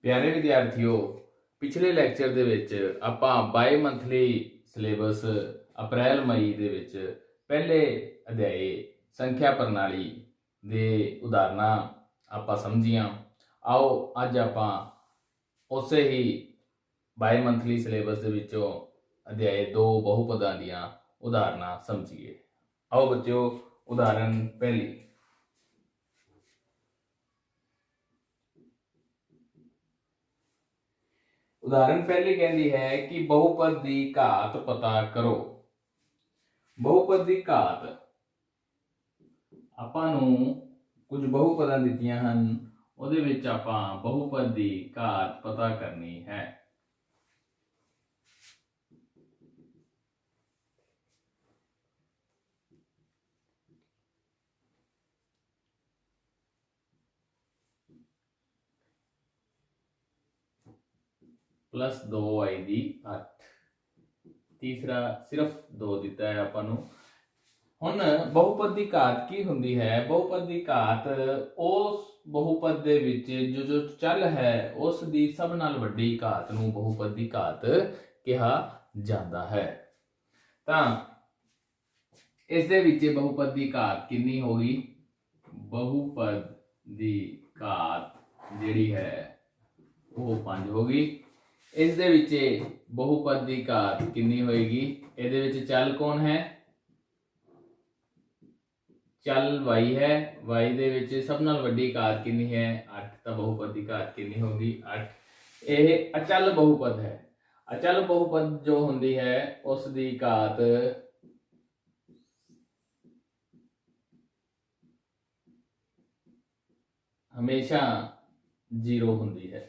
प्यारे विद्यार्थियों, पिछले ਲੈਕਚਰ ਦੇ ਵਿੱਚ ਆਪਾਂ ਬਾਈ ਮੰਥਲੀ ਸਿਲੇਬਸ ਅਪ੍ਰੈਲ ਮਈ ਦੇ ਵਿੱਚ ਪਹਿਲੇ ਅਧਿਆਏ ਸੰਖਿਆ ਪ੍ਰਣਾਲੀ ਦੇ ਉਦਾਹਰਨਾਂ ਆਪਾਂ ਸਮਝੀਆਂ। ਆਓ ਅੱਜ ਆਪਾਂ ਉਸੇ ਹੀ ਬਾਈ ਮੰਥਲੀ ਸਿਲੇਬਸ ਦੇ ਵਿੱਚੋਂ ਅਧਿਆਏ 2 ਬਹੁਪਦਾਂ ਦੀਆਂ ਉਦਾਹਰਨਾਂ ਸਮਝੀਏ। ਆਓ ਬੱਚਿਓ, ਉਦਾਹਰਨ ਪਹਿਲੀ। उदाहरण पहली कहती है कि बहुपद की घात पता करो। बहुपद की घात आपां नूं कुछ बहुपदां दित्तियां हन, उहदे विच आपां बहुपद की घात पता करनी है। प्लस 2i दी 8, तीसरा सिर्फ 2 दिता है आपां नूं। हुण बहुपद की घात की हुंदी है? बहुपद की घात उस बहुपद दे विच जो चल है उस दी सब नाल वड्डी घात नूं बहुपद की घात कहा जाता है। तां इस दे विच बहुपद की घात कितनी होगी? बहुपद की घात जिहड़ी है वो 5 होगी। इस दे विच बहुपद की घात कितनी होएगी? इहदे विच चल कौन है? चल y है। y दे विच सब नाल वड्डी घात कितनी है? 8। तो बहुपद की घात कितनी होगी? 8। यह अचल बहुपद है। अचल बहुपद जो हुंदी है उस दी घात हमेशा 0 हुंदी है।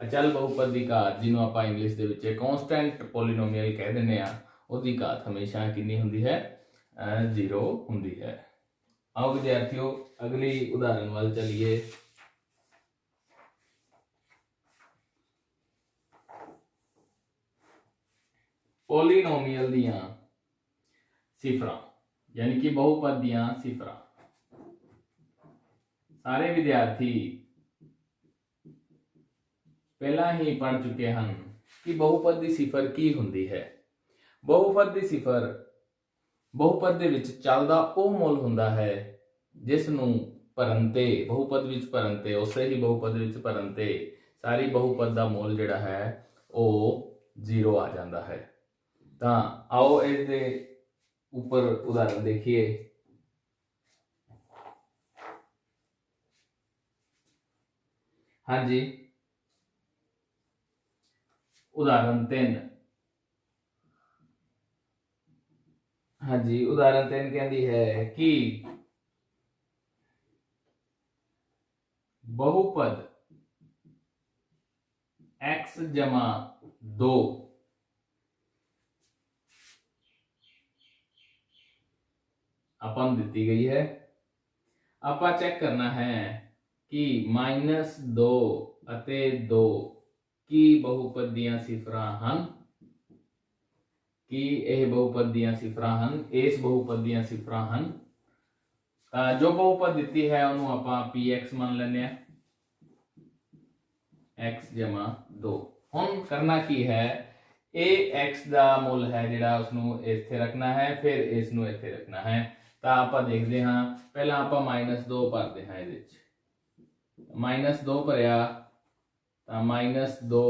अचल बहुपद की घात जिन्हों आप इंग्लिश दे विच कॉन्सटेंट पोलीनोमियल कह दिंदे आ, उसकी घात हमेशा कितनी हुंदी है? 0 हुंदी है। आओ विद्यार्थियों अगली उदाहरण वाल चलिए। पोलीनोमियल दियां सिफरां यानी कि बहुपद दियां सिफरां। सारे विद्यार्थी पहला ही पढ़ चुके हैं कि बहुपद की सिफर की हुंदी है। बहुपद की सिफर बहुपद दे विच चल दा ओह मुल हुंदा है जिस नूं भरनते बहुपद विच भरनते उसे ही बहुपद विच भरनते सारी बहुपद दा मुल जिहड़ा है वह 0 आ जाता है। तां आओ इस दे उपर उदाहरण देखिए। हाँ जी, उदाहरण 3। हाँ जी, उदाहरण 3 कहती है कि बहुपद x जमा 2 अपन दी गई है। आपा चेक करना है कि -2 अते 2 की बहुपद दियां सिफरां हन। कि यह बहुपद दियां सिफरां हन, इस बहुपद दियां सिफरां हन। जो बहुपद दी है उन्होंने आपां px मान लेने x जमा 2। हुण करना की है, ए x दा मुल है जिहड़ा उसनूं इत्थे रखना है, फिर इसनूं इत्थे रखना है। तो आपां देखदे हां, पहलां आपां -2 भरदे हां। इहदे विच -2 भरिया तो -2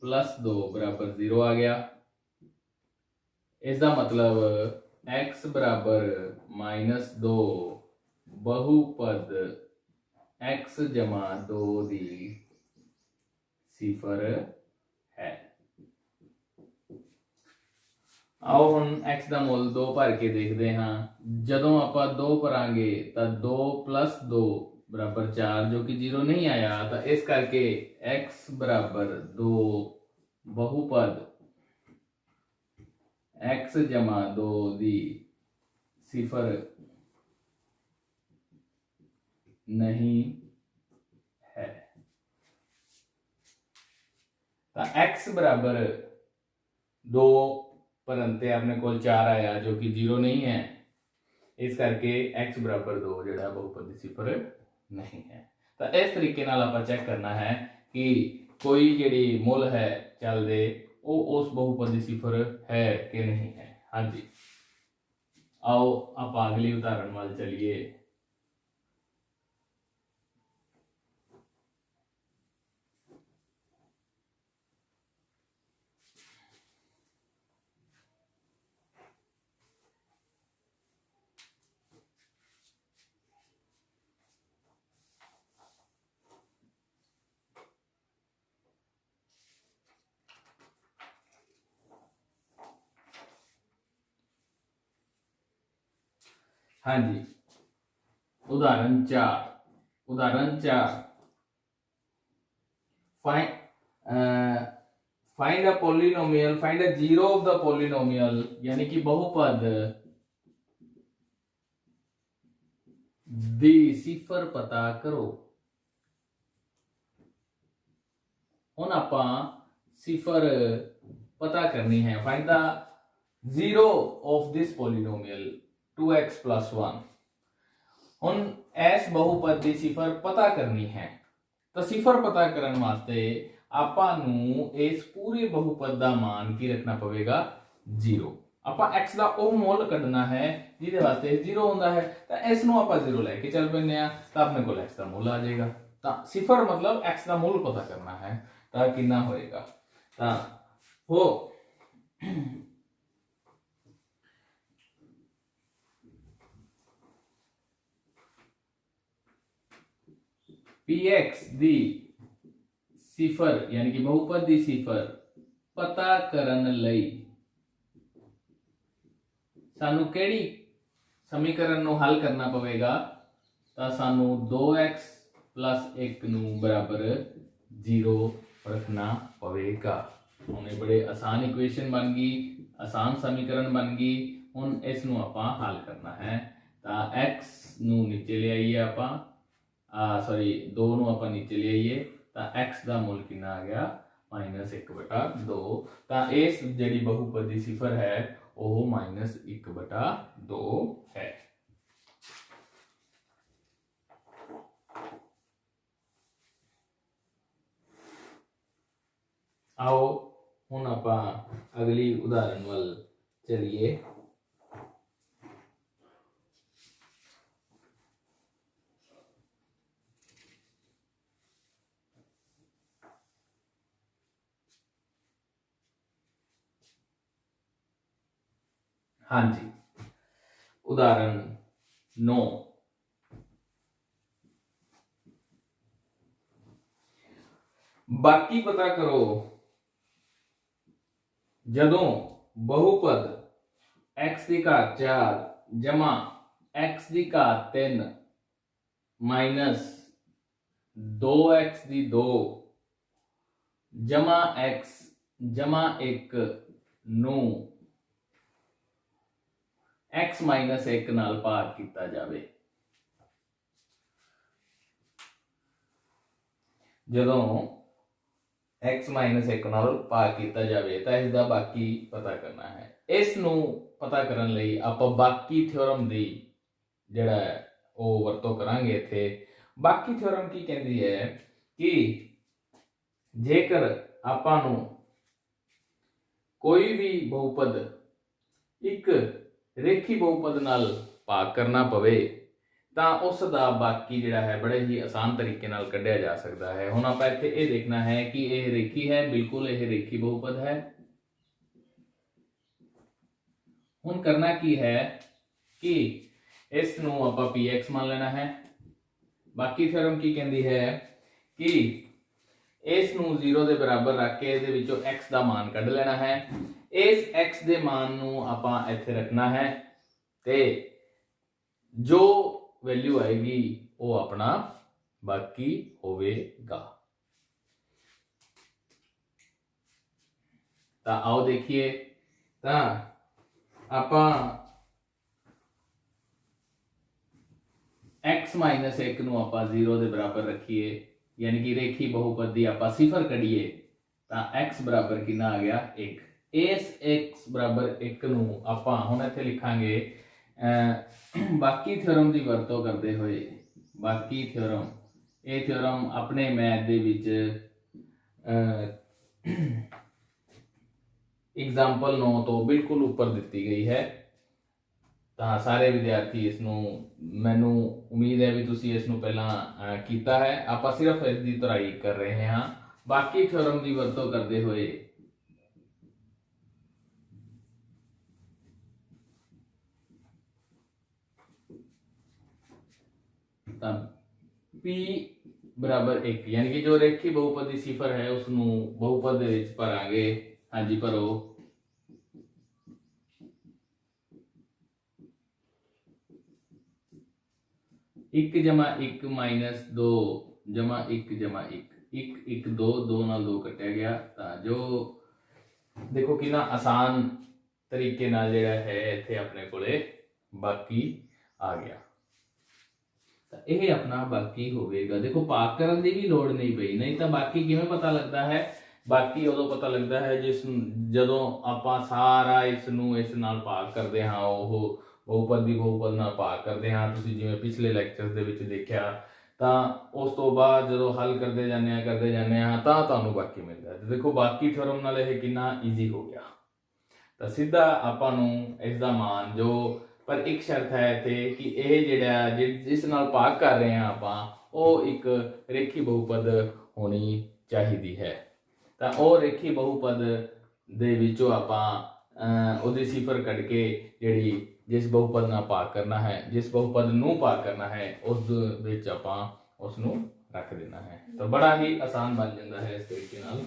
+ 2 बराबर 0 आ गया। इसका मतलब x बराबर -2 बहुपद x जमा 2 की सिफर है। आओ हम x का मुल 2 भर के देखते हाँ। जदों आप 2 भरांगे तो 2 + 2 बराबर 4 जो कि 0 नहीं आया। तो इस करके x बराबर 2 बहुपद x जमा 2 की सिफर नहीं है। तो x बराबर 2 परंते अपने को 4 आया जो कि 0 नहीं है। इस करके x बराबर 2 जो बहुपद की सिफर नहीं है। तो इस तरीके नाल आपां चैक करना है कि कोई जिहड़ी मुल है चल दे वो उस बहुपद दी सिफर है कि नहीं है। हाँ जी, आओ आप अगली उदाहरण वाल चलिए। हाँ जी, उदाहरण 4 find a polynomial, find a zero of the polynomial, यानी कि बहुपद दी सिफर पता करो। हुण आपां सिफर पता करनी है, find the zero of this polynomial 2x + 1। हुण इस बहुपद दी सिफर पता करनी है, तो सिफर पता करन वास्ते आपां नूं इस पूरे बहुपद दा मान की रखना पवेगा 0। आपां x दा ओ मुल कढना है जिहदे वास्ते 0 हुंदा है, तो इस नूं आपां 0 लेके चल पैंदे आ, तो अपने कोल x दा मुल आ जाएगा। तो सिफर मतलब x दा मुल पता करना है, तो कितना होएगा, तो हो px दी सिफर यानी कि बहुपद दी सिफर पता करन लई सानू केड़ी समीकरण नू हल करना पवेगा, तो सानू 2x + 1 नू बराबर 0 रखना पवेगा। हुण ये बड़े आसान इक्वेशन बन गई, आसान समीकरण बन गई। हुण इस नू आपां हल करना है, तो x नू नीचे ले आइए आपां, सॉरी 2 नू आपां नीचे ले आइए, तो x दा मुल कितना आ गया -1/2। तो इस जिहड़ी बहुपद दी सिफर है वो -1/2 है। आओ हुण आपां अगली उदाहरण वाल चलिए। हाँ जी, उदाहरण 9 बाकी पता करो जदों बहुपद x दी घात 4 जमा x दी घात 3 माइनस 2x दी 2 जमा x जमा 1 नू x - 1 नाल भाग किया जाए। जदों x - 1 नाल भाग किया जाए तो इसका बाकी पता करना है। इस नू पता करन लई आपां बाकी थ्योरम दी जिहड़ा वो वरतों करांगे। इत्थे बाकी थ्योरम की कहती है कि जेकर आपां नू कोई भी बहुपद एक रेखी बहुपद नाल भाग करना पवे तो उसका बाकी जिहड़ा है बड़े ही आसान तरीके नाल कढ़िया जा सकता है। हुण आपां इत्थे ये देखना है कि यह रेखी है, बिल्कुल यह रेखी बहुपद है। हुण करना की है कि इस नू आपां px मान लेना है। बाकी थ्योरम की कहती है कि इस नू 0 के बराबर रख के इहदे विचों x का मान कढ़ लेना है। इस x के मान नू आपां इत्थे रखना है, ते जो वैल्यू आएगी वो अपना बाकी होवेगा। तो आओ देखिए, तो आपां x - 1 नू आपां 0 के बराबर रखिए, यानी कि रेखी बहुपद दी आपां सिफर कढ़िए, तो x बराबर कितना आ गया 1। इस x बराबर 1 नू आपां हुण इत्थे लिखांगे बाकी थ्योरम की वरतों करते हुए, बाकी थ्योरम ये थ्योरम अपने मैथ दे विच एग्जाम्पल 9 तो बिल्कुल ऊपर दी गई है। तो सारे विद्यार्थी इसनों मैनू उम्मीद है भी तुसी इसनों पहला कीता है। आप सिर्फ इसकी तराई कर रहे हैं। बाकी थ्योरम की वरतों करते हुए P बराबर 1 यानी कि जो रेखी बहुपद की सिफर है उसनों बहुपद दे विच भरांगे। हाँ जी भरो। 1 जमा 1 माइनस 2 जमा 1 जमा 1 1 2 2 नाल 2 कटिया गया। जो देखो कि ना आसान तरीके नाल जिहड़ा है इत्थे अपने कोले बाकी आ गया। यह अपना बाकी होगा। देखो भाग करने की भी लोड़ नहीं पई, नहीं तो बाकी किवें पता लगता है? बाकी उदों पता लगता है जिस जदों आपां सारा इसनूं इस नाल भाग करते हाँ, वो बहुपद की बहुपद नाल भाग करते हाँ। तुसीं जिवें पिछले लैक्चर्स दे विच देखिया, तां उस तो बाद जदों हल करते जाने तां तुहानूं बाकी मिलदा है। देखो बाकी थ्योरम नाल यह कितना ईजी हो गया। तो सीधा आपां नूं इसदा मान जो, पर एक शर्त है इत्थे कि यह जिहड़ा जिस नाल भाग कर रहे हैं आपां वो एक रेखी बहुपद होनी चाहिए है। तो वह रेखी बहुपद दे विचों आपां उहदी सिफर कढ के जिहड़ी जिस बहुपद नाल भाग करना है, जिस बहुपद नूं भाग करना है उस विच आपां उसनूं रख देना है। तो बड़ा ही आसान बन जाता है इस तरीके नाल।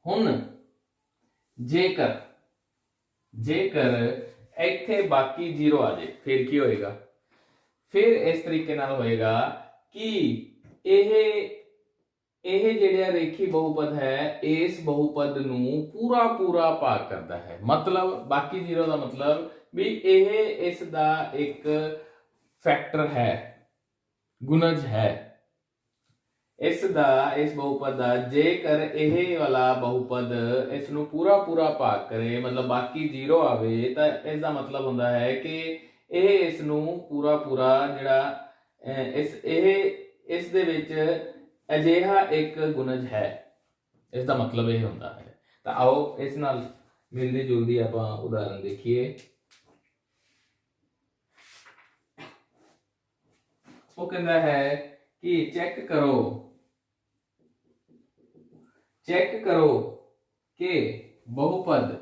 हुण जेकर जेकर इत्थे बाकी 0 आ जाए फिर की होएगा? फिर इस तरीके नाल होएगा कि यह जिहड़ा रेखी बहुपद है इस बहुपद नूं पूरा पूरा भाग करता है। मतलब बाकी 0 का मतलब भी यह इसदा एक फैक्टर है, गुणज है इसदा, इस बहुपद का। जेकर यह वाला बहुपद इसनूं पूरा पूरा भाग करे, मतलब बाकी 0 आवे, तो इसका मतलब होंदा है कि यह इसनूं पूरा पूरा जिहड़ा इस दे विच अजिहा एक गुणज है। इसका मतलब यह होंदा है। तो आओ इस नाल मिलदी जुलदी आपां उदाहरण देखिए। वो कहता है कि चेक करो कि बहुपद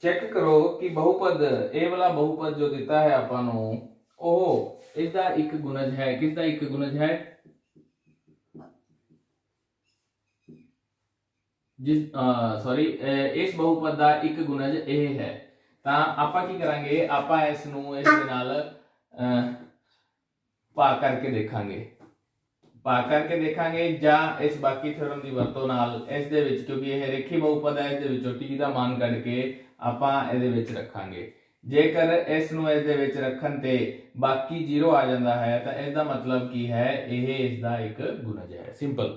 चेक करो कि बहुपद ए वाला बहुपद जो दिता है आपां नूं ओह इसदा एक गुणज है। किसदा एक गुणज है? जिस सॉरी इस बहुपद का एक गुणज ए है। तो आपां की करांगे? आपां इस नूं इस दे नाल भाग करके देखांगे, भाग करके देखांगे जां इस बाकी थ्योरम की वरतों नाल इस दे विच, क्योंकि यह रेखी बहुपद है, इस दे विचों टी का मान कढ के आपां इहदे विच रखांगे। जेकर इस नूं इस दे विच रखण ते बाकी 0 आ जाता है तो इसका मतलब की है यह इसका एक गुणज है। सिंपल।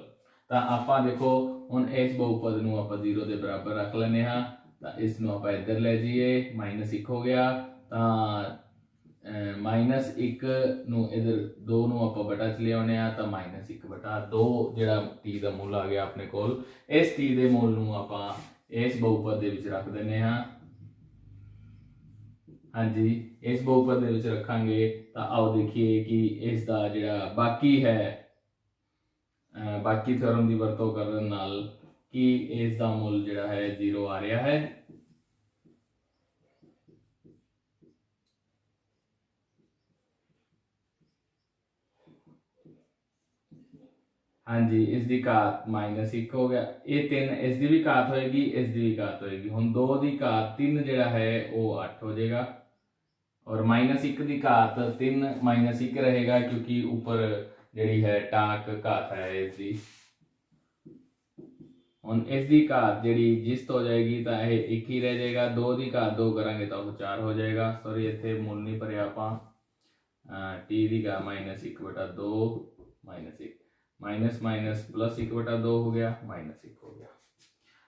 तो आपां देखो हुण इस बहुपद नूं आपां 0 के बराबर रख लैने हाँ। तो इस नूं आपां इधर लै जाइए, -1 हो गया। तो -1 नूं इधर 2 नूं आपां बटा च ले आउने आ, तो -1/2 जिहड़ा टी का मुल आ गया अपने कोल। इस टी के मुल नूं आपां इस बहुपद दे विच रख दिंदे हाँ। हाँ जी, इस बहुपद दे विच रखांगे। तो आओ देखिए कि इसका जिहड़ा बाकी है, बाकी थ्योरम की वरतों करन नाल कि इसका मुल जिहड़ा है 0 आ रहा है। हाँ जी, इसकी घात -1 हो गया। ये 3 इसकी भी घात होएगी, इसकी भी घात होएगी। हुण 2 की घात 3 जिहड़ा है वो 8 हो जाएगा। और -1 की घात 3 -1 रहेगा क्योंकि ऊपर जी है टाक घात है इसकी। हम इसकी घात जी जिस्त हो जाएगी तो यह 1 ही रह जाएगा। 2 की घात 2 करेंगे तो 4 हो जाएगा। सॉरी इतने मुल नहीं भरिया आप। टी की घात -1/2 -1 माइनस माइनस +1/2 हो गया -1 हो गया।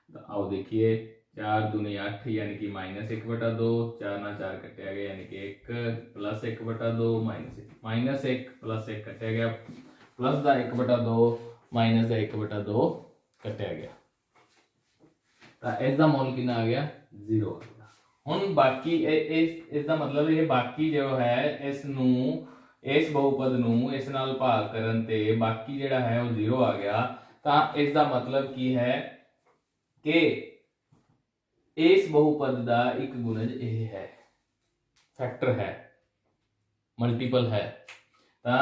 तो आओ देखिए 4 दूनी 8 यानी कि -1/2, 4 ना 4 कटिया गया यानी कि 1 +1/2 -1 +1 कटिया गया प्लस का 1/2 माइनस का 1/2 कटिया गया। तो इसका मुल कितना आ गया 0 आ गया। हुण बाकी इसका मतलब ये बाकी जो है इस बहुपद नूं इस नाल भाग करन ते बाकी जिहड़ा है वो 0 आ गया। तो इसका मतलब की है कि इस बहुपद का एक गुणज यह है, फैक्टर है, मल्टीपल है। तो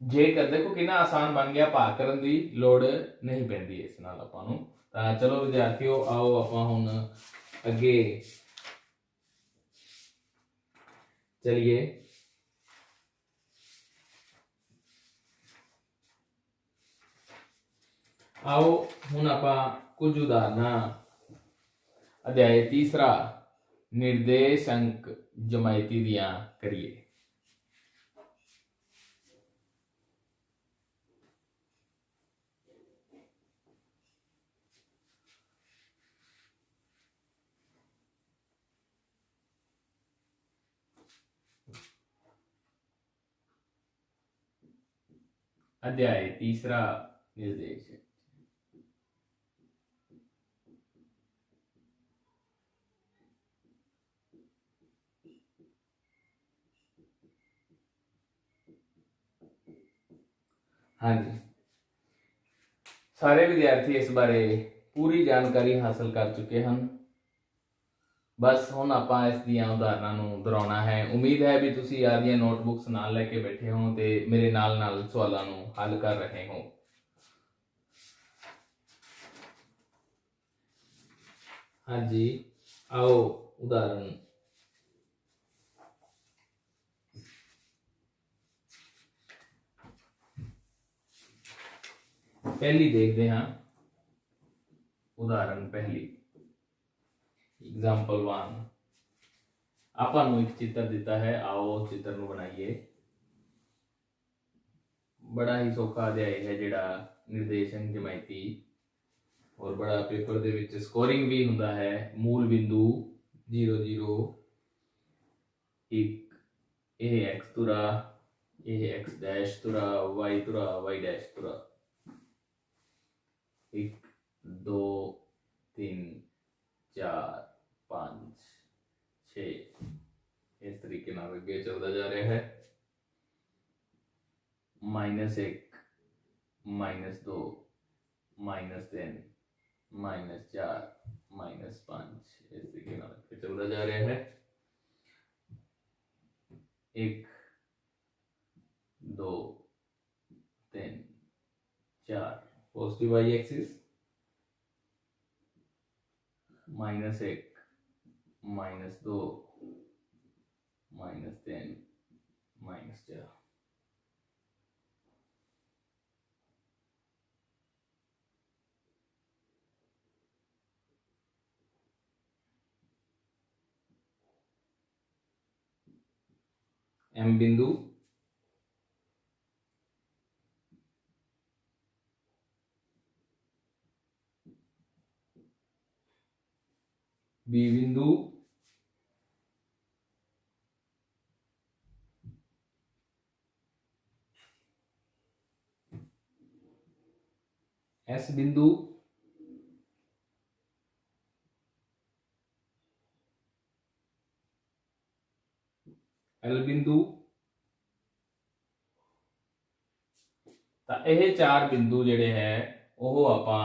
जेकर देखो कितना आसान बन गया, भाग करन दी लोड़ नहीं पैंदी इस नाल आपां नूं। तो चलो विद्यार्थियों आओ आपां हुण अगे चलिए। आओ हुण आपां कुछ उदाहरणां अध्याय तीसरा निर्देशांक जमायती दियां करिए। अध्याय तीसरा निर्देश। हाँ जी, सारे विद्यार्थी इस बारे पूरी जानकारी हासिल कर चुके हैं। बस हुण आपां इस दियां उदाहरणां नूं दोहराउणा है। उम्मीद है भी तुसीं आपदियां नोटबुक्स नाल लैके बैठे हो ते मेरे नाल नाल सवालां नूं हल कर रहे हो। हाँ जी, आओ उदाहरण पहली देखते हैं। उदाहरण पहली एग्जाम्पल 1 आपां नूं एक चित्र दिता है। आओ चित्र नूं बनाइए। बड़ा ही सौखा अध्याय है जिहड़ा निर्देशांक जमायती, और बड़ा पेपर दे विच स्कोरिंग भी हुंदा है। मूल बिंदु 0 0 1 यह एक्स तुरा, यह एक्स डैश तुरा, वाई डैश तुरा, 1 2 3 4 5 6 इस तरीके नाल अगे चलता जा रहा है। -1 -2 -3 -4 -5 इस तरीके नाल अगे चलता जा रहा है। 1 2 3 4 पॉजिटिव वाई एक्सिस, -1 -2 -3 -4। एम बिंदु बी बिंदु एस बिंदु एल बिंदु। तो यह 4 बिंदु जिहड़े है वो आपां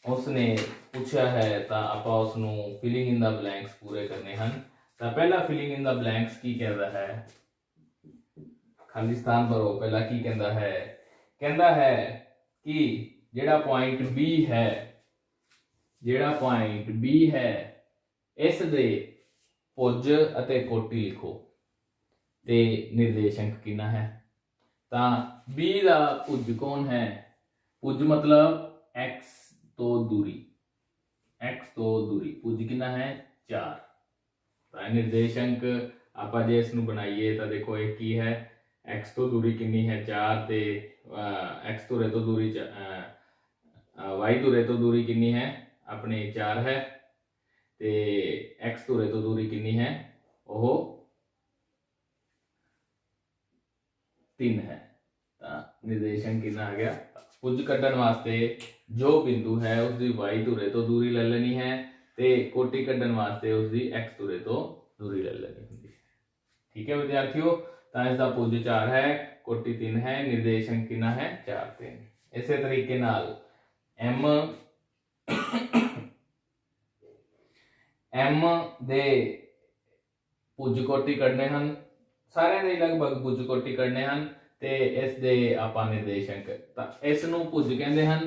उसने पूछा है तो आपां उसनूं फिलिंग इन द ब्लैंक्स पूरे करने हैं। तो पहला फिलिंग इन द ब्लैंक्स की कहता है, खाली स्थान भरो। पहला की कहता है कि जिहड़ा पॉइंट बी है, जिहड़ा पॉइंट बी है इस दे ਭੁਜ ਅਤੇ ਕੋਟੀ ਲਿਖੋ ਤੇ ਨਿਰਦੇਸ਼ਾਂਕ ਕਿੰਨਾ ਹੈ। ਤਾਂ B ਦਾ ਭੁਜ ਕੌਣ ਹੈ। ਭੁਜ मतलब x ਤੋਂ ਦੂਰੀ, x ਤੋਂ ਦੂਰੀ। ਭੁਜ ਕਿੰਨਾ ਹੈ 4। ਤਾਂ ਨਿਰਦੇਸ਼ਾਂਕ ਆਪਾਂ ਜੇ ਇਸ ਨੂੰ ਬਣਾਈਏ ਤਾਂ ਦੇਖੋ ਇਹ ਕੀ ਹੈ, x ਤੋਂ ਦੂਰੀ ਕਿੰਨੀ ਹੈ 4 ਤੇ x ਧੁਰੇ ਤੋਂ ਦੂਰੀ y ਧੁਰੇ ਤੋਂ ਦੂਰੀ ਕਿੰਨੀ ਹੈ ਆਪਣੀ 4 ਹੈ ਤੇ x ਧੁਰੇ ਤੋਂ ਦੂਰੀ ਕਿੰਨੀ ਹੈ ਉਹ 3 है। निर्देशांक कितना आ गया। भुज कड्ढण वास्ते जो बिंदु है उसकी y धुरे तो दूरी ले लेनी है ते कोटी कड्ढण वास्ते उसकी x धुरे तो दूरी ले लेनी होंदी है। ठीक है विद्यार्थियों, तो इसका भुज 4 है, कोटी 3 है, निर्देशांक कितना है 4 3। इसे तरीके नाल m दे भुज कोटी कड्ढने हैं, सारे दे लगभग भुज कोटी कड्ढने हैं ते इस दे आपां निर्देशांक। तां इस नूं भुज कहंदे हन,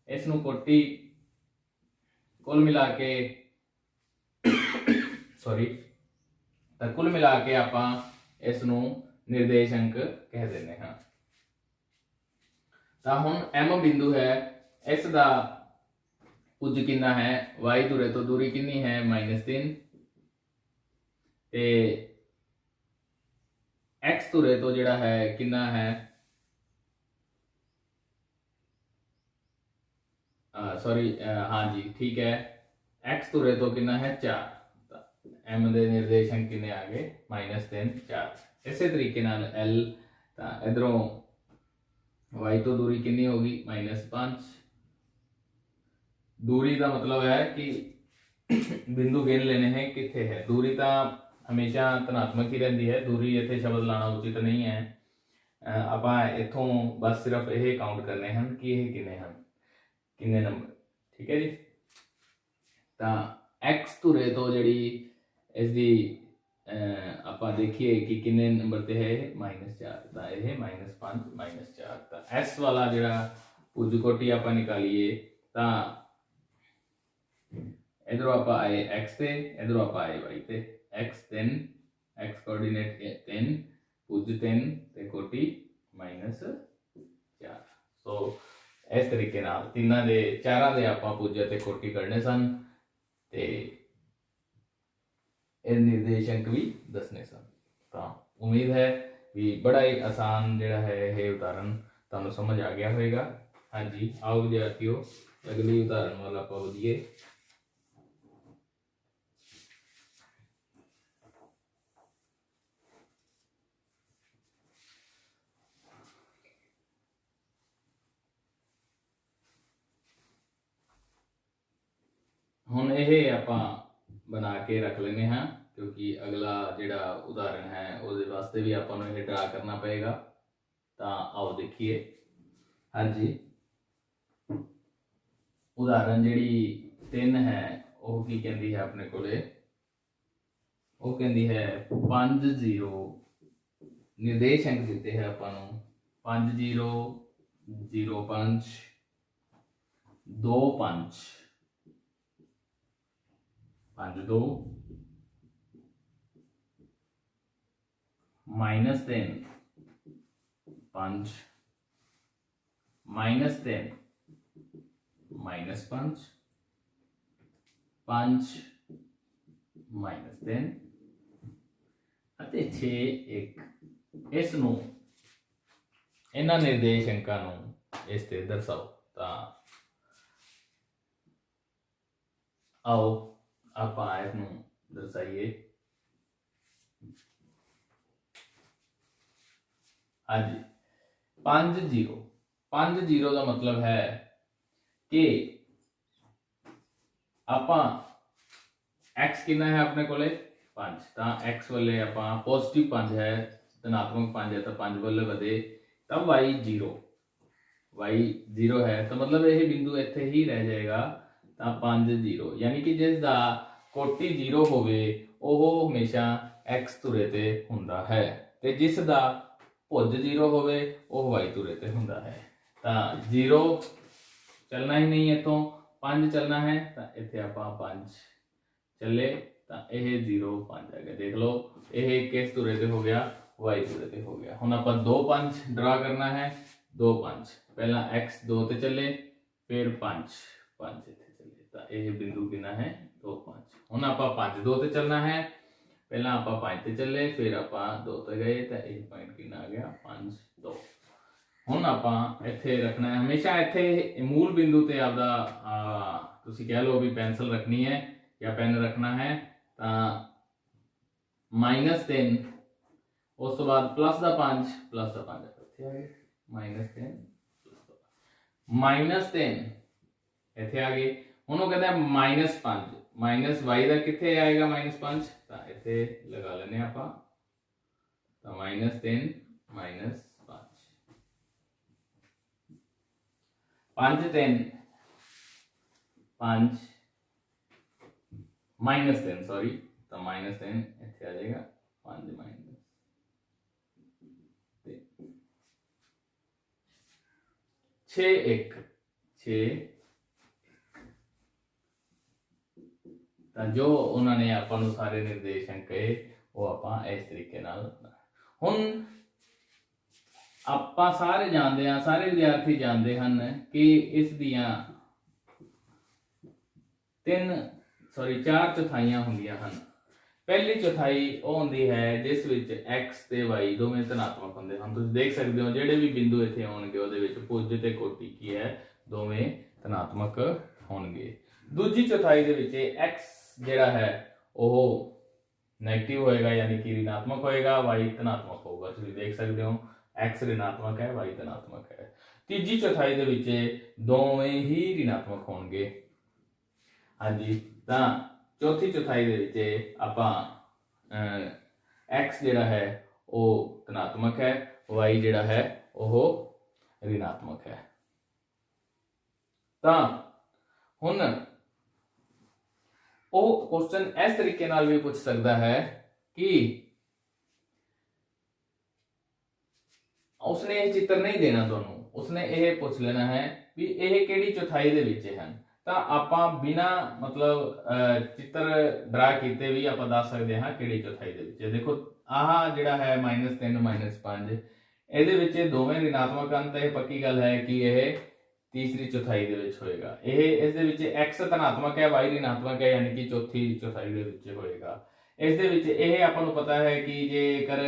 इस नूं कोटी, कुल मिला के सॉरी तां कुल मिला के आपां इस नूं निर्देशांक कह दिंदे हां। तां हुण m बिंदु है, इस दा भुज कितना है y धुरे तो दूरी कितनी है -3 ते x धुरे तो जिहड़ा है कितना है सॉरी हाँ जी ठीक है, x धुरे तो कितना है 4। m दे निर्देशांक कितने आ गए -3 4। इसे तरीके नाल l इधरों y तो दूरी कितनी होगी -5। दूरी का मतलब है कि बिंदु गिन लेने हैं कितने है। दूरी तो हमेशा धनात्मक ही रहती है, दूरी इत्थे शब्द लाना उचित नहीं है। आपां इत्थों बस सिर्फ यह काउंट करने हैं कि यह किन्ने हैं, किन्ने नंबर। ठीक है जी। तो x धुरे तो जिहड़ी इसकी आपां देखिए कि किन्ने नंबर ते है -4, तो यह -5 -4। तो s वाला जिहड़ा भुज कोटी आपां निकालीए तो इधरों आप आए x ते, इधरों आप आए y ते। x 3, x कोऑर्डिनेट 3, भुज 3 ते कोटी -4। सो इस तरीके नाल तिन्हां दे चारां दे आपां भुज ते कोटी कढने सन ते इह निर्देशांक भी दसने सन। तो उम्मीद है कि बड़ा ही आसान जिहड़ा है यह उदाहरण तुहानूं समझ आ गया होगा। हाँ जी, आओ विद्यार्थियों अगली उदाहरण वाल आपां वधीए। हुण यह आपां बना के रख लेने हाँ, क्योंकि अगला जिहड़ा उदाहरण है उसदे वास्ते भी आपां नूं ड्रा करना पएगा। तो आओ देखिए। हाँ जी, उदाहरण जिहड़ी 3 है वो की कहती है अपने कोले, वो कहती है 5 0 निर्देशांक दिते है आपां नूं 5 0 0 5 2 5 5 2 -3 5 -3 -5 5 -3 ਅਤੇ 6 1। इस नूं इन्हां निर्देशांकां नूं इस ते दर्शाओ। तो आओ आप इस नूं दर्शाइए। हाँ जी, 5 0 5 0 का मतलब है कि आपां x कितना है अपने कोले 5, तो x वाले आपां पॉजिटिव 5 है, धनात्मक 5 है, तो 5 वाले वधे, तब y 0 है, तो मतलब यह बिंदु इत्थे ही रह जाएगा। तो 5 0 यानी कि जिसका कोटी 0 होवे वो हमेशा x धुरे ते हुंदा है, ते जिसका भुज 0 होवे वो y धुरे ते हुंदा है। तो 0 चलना ही नहीं, इतों 5 चलना है, तो इत्थे आपां 5 चले ਤਾਂ ਇਹ 0 5 ਆ ਗਿਆ। ਦੇਖ ਲਓ ਇਹ ਕਿਸ ਧੁਰੇ ਤੇ ਹੋ ਗਿਆ, y ਧੁਰੇ ਤੇ ਹੋ ਗਿਆ। ਹੁਣ ਆਪਾਂ 2 5 ਡਰਾ ਕਰਨਾ ਹੈ। 2 5 ਪਹਿਲਾਂ x 2 ਤੇ ਚੱਲੇ, ਫਿਰ 5 5 ਇੱਥੇ ਚੱਲੇ, ਤਾਂ ਇਹ ਬਿੰਦੂ ਕਿੰਨਾ ਹੈ 2 5। ਹੁਣ ਆਪਾਂ 5 2 ਤੇ ਚੱਲਣਾ ਹੈ, ਪਹਿਲਾਂ ਆਪਾਂ 5 ਤੇ ਚੱਲੇ, ਫਿਰ ਆਪਾਂ 2 ਤੇ ਗਏ, ਤਾਂ ਇਹ ਪੁਆਇੰਟ ਕਿੰਨਾ ਆ ਗਿਆ 5 2। ਹੁਣ ਆਪਾਂ ਇੱਥੇ ਰੱਖਣਾ ਹੈ ਹਮੇਸ਼ਾ, ਇੱਥੇ ਮੂਲ ਬਿੰਦੂ ਤੇ ਆਪਦਾ ਤੁਸੀਂ ਕਹਿ ਲਓ ਵੀ ਪੈਨਸਲ ਰੱਖਣੀ ਹੈ ਜਾਂ ਪੈਨ ਰੱਖਣਾ ਹੈ। ਤਾਂ -3 ਉਸ ਤੋਂ ਬਾਅਦ +5 ਇੱਥੇ ਆ ਗਏ, -3 -3 ਇੱਥੇ ਆ ਗਏ। ਹੁਣ ਉਹ ਕਹਿੰਦਾ -5 -y ਦਾ ਕਿੱਥੇ ਆਏਗਾ -5, ਤਾਂ ਇੱਥੇ ਲਗਾ ਲੈਣੇ ਆਪਾਂ। ਤਾਂ -3 -5 5 3 5 -3 सॉरी, तो -3 ਇੱਥੇ ਆ ਜਾਏਗਾ 5 6 1 6। ਤਾਂ ਜੋ ਉਹਨਾਂ ਨੇ ਆਪਾਂ ਨੂੰ ਸਾਰੇ ਨਿਰਦੇਸ਼ਾਂਕ ਕਹੇ ਉਹ ਆਪਾਂ ਇਸ ਤਰੀਕੇ ਨਾਲ। ਹੁਣ ਆਪਾਂ ਸਾਰੇ ਜਾਣਦੇ ਹਾਂ, ਸਾਰੇ ਵਿਦਿਆਰਥੀ ਜਾਣਦੇ ਹਨ ਕਿ ਇਸ ਦੀਆਂ 4 ਚੌਥਾਈਆਂ ਹੁੰਦੀਆਂ ਹਨ। ਪਹਿਲੀ ਚੌਥਾਈ ਉਹ ਹੁੰਦੀ ਹੈ ਜਿਸ ਵਿੱਚ x ਤੇ y ਦੋਵੇਂ ਧਨਾਤਮਕ ਹੁੰਦੇ ਹਨ। ਤੁਸੀਂ ਦੇਖ ਸਕਦੇ ਹੋ ਜਿਹੜੇ ਵੀ ਬਿੰਦੂ ਇੱਥੇ ਆਉਣਗੇ ਉਹਦੇ ਵਿੱਚ ਭੁਜ ਤੇ ਕੋਟੀ ਕੀ ਹੈ, ਦੋਵੇਂ ਧਨਾਤਮਕ ਹੋਣਗੇ। ਦੂਜੀ ਚੌਥਾਈ ਦੇ ਵਿੱਚ x ਜਿਹੜਾ ਹੈ ਉਹ ਨੈਗੇਟਿਵ ਹੋਏਗਾ, ਯਾਨੀ ਕਿ ऋणात्मक ਹੋਏਗਾ, y ਧਨਾਤਮਕ ਹੋਊਗਾ। ਤੁਸੀਂ ਦੇਖ ਸਕਦੇ ਹੋ x ऋणात्मक है, y धनात्मक है। तीजी चौथाई ਦੇ ਵਿੱਚ ਦੋਵੇਂ ਹੀ ऋणात्मक ਹੋਣਗੇ। ਹਾਂਜੀ, ਤਾਂ ਚੌਥੀ ਚੌਥਾਈ ਦੇ ਵਿੱਚ ਆਪਾਂ x ਜਿਹੜਾ ਹੈ ਉਹ ਧਨਾਤਮਕ ਹੈ, y ਜਿਹੜਾ ਹੈ ਉਹ ऋणात्मक ਹੈ। ਤਾਂ ਹੁਣ ਉਹ ਕੁਐਸਚਨ ਇਸ ਤਰੀਕੇ ਨਾਲ ਵੀ ਪੁੱਛ ਸਕਦਾ ਹੈ ਕਿ उसने ਇਹ चित्र नहीं देना ਤੁਹਾਨੂੰ, उसने ਇਹ ਪੁੱਛ ਲੈਣਾ ਹੈ ਵੀ ਇਹ ਕਿਹੜੀ ਚੌਥਾਈ ਦੇ ਵਿੱਚ ਹਨ। ਤਾਂ ਆਪਾਂ ਬਿਨਾ ਮਤਲਬ ਚਿੱਤਰ ਡਰਾ ਕੀਤੇ ਵੀ ਆਪਾਂ ਦੱਸ ਸਕਦੇ ਹਾਂ ਕਿਹੜੀ ਚੌਥਾਈ ਦੇ ਵਿੱਚ। ਦੇਖੋ ਆਹ ਜਿਹੜਾ ਹੈ -3 -5 ਇਹਦੇ ਵਿੱਚ ਦੋਵੇਂ ऋणात्मक ਹਨ, ਤਾਂ ਇਹ ਪੱਕੀ ਗੱਲ ਹੈ ਕਿ ਇਹ ਤੀਸਰੀ ਚੌਥਾਈ ਦੇ ਵਿੱਚ ਹੋਏਗਾ। ਇਹ ਇਸ ਦੇ ਵਿੱਚ x ਧਨਾਤਮਕ ਹੈ, y ऋणात्मक ਹੈ, ਯਾਨੀ ਕਿ ਚੌਥੀ ਚੌਥਾਈ ਦੇ ਵਿੱਚ ਹੋਏਗਾ। ਇਸ ਦੇ ਵਿੱਚ ਇਹ ਆਪਾਂ ਨੂੰ ਪਤਾ ਹੈ ਕਿ ਜੇਕਰ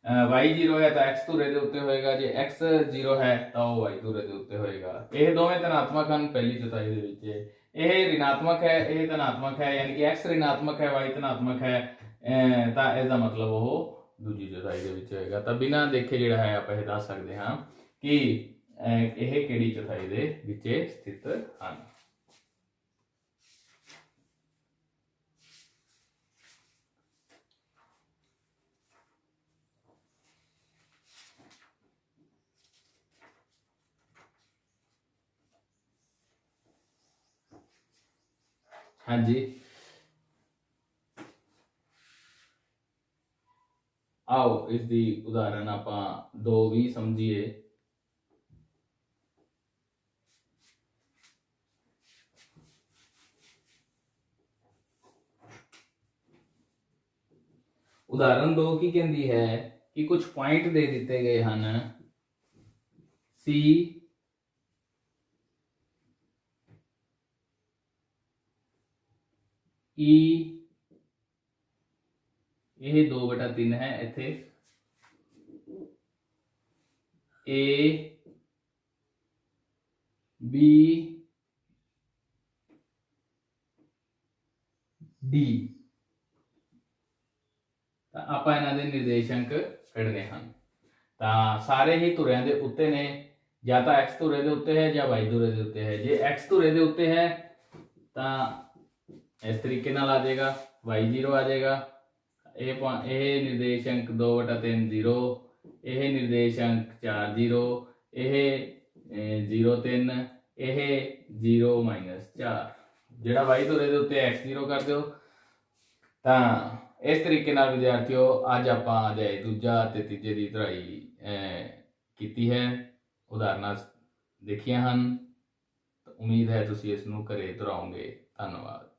y 0 है तो x ਧੁਰੇ ਦੇ ਉੱਤੇ ਹੋਏਗਾ, ਜੇ x 0 ਹੈ ਤਾਂ ਉਹ y ਧੁਰੇ ਦੇ ਉੱਤੇ ਹੋਏਗਾ। ਇਹ ਦੋਵੇਂ ਧਨਾਤਮਕ ਹਨ ਪਹਿਲੀ ਚੌਥਾਈ ਦੇ ਵਿੱਚ। ਇਹ ऋणात्मक ਹੈ, ਇਹ ਧਨਾਤਮਕ ਹੈ, ਯਾਨੀ ਕਿ x ऋणात्मक है, y ਧਨਾਤਮਕ ਹੈ, ਤਾਂ ਇਸ ਦਾ ਮਤਲਬ ਉਹ ਦੂਜੀ ਚੌਥਾਈ ਦੇ ਵਿੱਚ ਹੋਏਗਾ। ਤਾਂ ਬਿਨਾਂ ਦੇਖੇ ਜਿਹੜਾ ਹੈ ਆਪਾਂ ਇਹ ਦੱਸ ਸਕਦੇ ਹਾਂ ਕਿ ਇਹ ਕਿਹੜੀ ਚੌਥਾਈ ਦੇ ਵਿੱਚ ਸਥਿਤ ਹਨ। हाँ जी, आओ इसकी उदाहरण आपां 2 भी समझिए। उदाहरण 2 की कहती है कि कुछ पॉइंट दे दिते गए हैं C E, यह 2/3 है इत्थे, A B D। ਤਾਂ ਆਪਾਂ ਇਹਨਾਂ ਦੇ ਨਿਰਦੇਸ਼ਾਂਕ ਕੱਢਨੇ ਹਨ। ਤਾਂ ਸਾਰੇ ਹੀ ਧੁਰਿਆਂ ਦੇ ਉੱਤੇ ਨੇ, ਜਾਂ ਤਾਂ x ਧੁਰੇ ਦੇ ਉੱਤੇ ਹੈ ਜਾਂ y ਧੁਰੇ ਦੇ ਉੱਤੇ ਹੈ। ਜੇ x ਧੁਰੇ ਦੇ ਉੱਤੇ ਹੈ ਤਾਂ इस तरीके नाल आ जाएगा, y 0 आ जाएगा। यह निर्देशांक 2/3 0, यह निर्देशांक 4 0, यह 0 3, यह 0 -4। ਜਿਹੜਾ y ਧੁਰੇ ਦੇ ਉੱਤੇ x 0 ਕਰ ਦਿਓ। ਤਾਂ ਇਸ ਤਰੀਕੇ ਨਾਲ ਵਿਦਿਆਰਥੀਓ ਅੱਜ ਆਪਾਂ ਅਧਿਆਇ ਦੂਜਾ ਅਤੇ ਤੀਜੇ ਦੀ ਪੜ੍ਹਾਈ ਕੀਤੀ ਹੈ, ਉਦਾਹਰਨਾਂ ਦੇਖੀਆਂ ਹਨ। ਉਮੀਦ ਹੈ ਤੁਸੀਂ ਇਸ ਨੂੰ ਘਰੇ ਦੁਹਰਾਓਗੇ। ਧੰਨਵਾਦ।